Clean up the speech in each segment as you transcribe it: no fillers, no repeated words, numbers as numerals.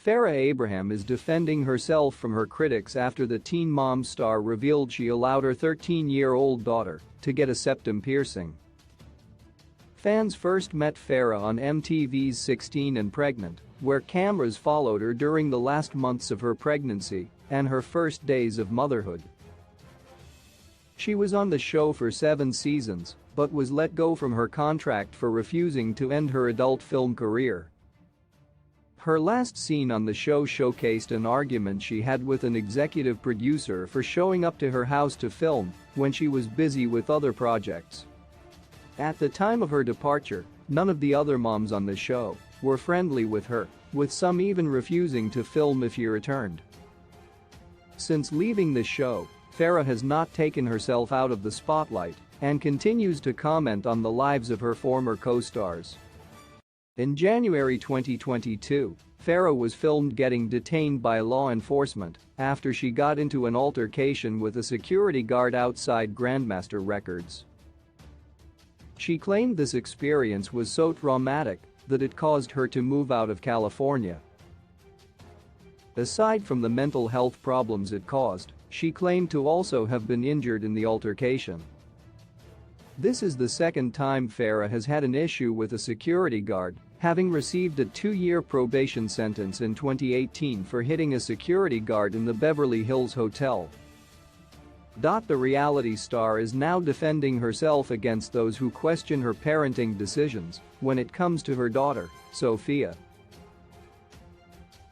Farrah Abraham is defending herself from her critics after the Teen Mom star revealed she allowed her 13-year-old daughter to get a septum piercing. Fans first met Farrah on MTV's 16 and Pregnant, where cameras followed her during the last months of her pregnancy and her first days of motherhood. She was on the show for 7 seasons, but was let go from her contract for refusing to end her adult film career. Her last scene on the show showcased an argument she had with an executive producer for showing up to her house to film when she was busy with other projects. At the time of her departure, none of the other moms on the show were friendly with her, with some even refusing to film if she returned. Since leaving the show, Farrah has not taken herself out of the spotlight and continues to comment on the lives of her former co-stars. In January 2022, Farrah was filmed getting detained by law enforcement after she got into an altercation with a security guard outside Grandmaster Records. She claimed this experience was so traumatic that it caused her to move out of California. Aside from the mental health problems it caused, she claimed to also have been injured in the altercation. This is the second time Farrah has had an issue with a security guard, having received a 2-year probation sentence in 2018 for hitting a security guard in the Beverly Hills hotel. The reality star is now defending herself against those who question her parenting decisions when it comes to her daughter, Sophia.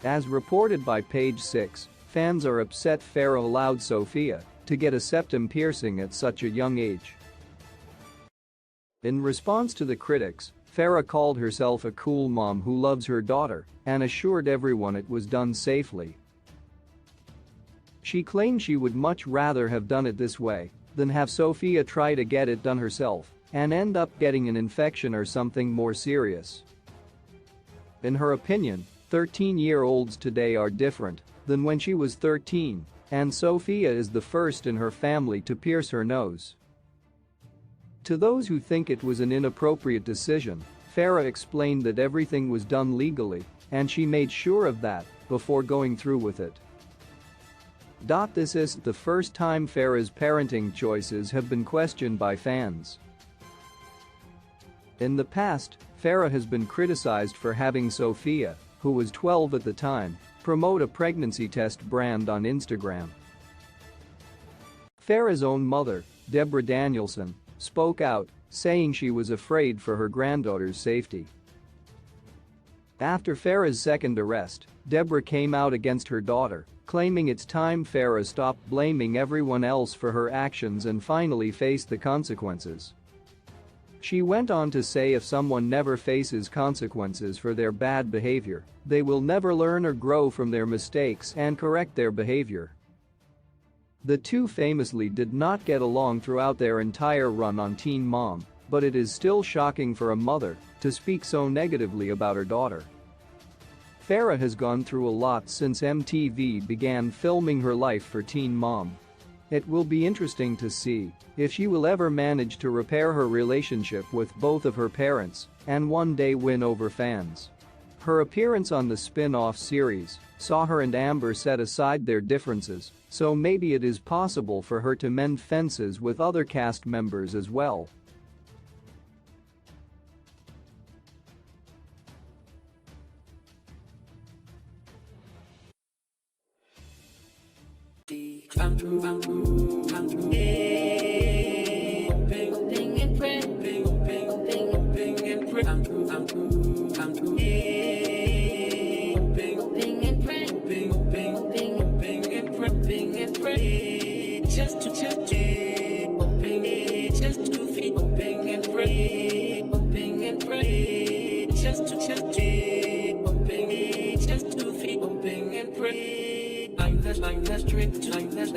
As reported by Page 6, fans are upset Farrah allowed Sophia to get a septum piercing at such a young age. In response to the critics, Farrah called herself a cool mom who loves her daughter and assured everyone it was done safely. She claimed she would much rather have done it this way than have Sophia try to get it done herself and end up getting an infection or something more serious. In her opinion, 13-year-olds today are different than when she was 13, and Sophia is the first in her family to pierce her nose. To those who think it was an inappropriate decision, Farrah explained that everything was done legally, and she made sure of that before going through with it. This isn't the first time Farrah's parenting choices have been questioned by fans. In the past, Farrah has been criticized for having Sophia, who was 12 at the time, promote a pregnancy test brand on Instagram. Farrah's own mother, Deborah Danielson, spoke out, saying she was afraid for her granddaughter's safety. After Farrah's second arrest, Deborah came out against her daughter, claiming it's time Farrah stopped blaming everyone else for her actions and finally faced the consequences. She went on to say if someone never faces consequences for their bad behavior, they will never learn or grow from their mistakes and correct their behavior. The two famously did not get along throughout their entire run on Teen Mom, but it is still shocking for a mother to speak so negatively about her daughter. Farrah has gone through a lot since MTV began filming her life for Teen Mom. It will be interesting to see if she will ever manage to repair her relationship with both of her parents and one day win over fans. Her appearance on the spin-off series saw her and Amber set aside their differences, so maybe it is possible for her to mend fences with other cast members as well. Time that's strict, time that's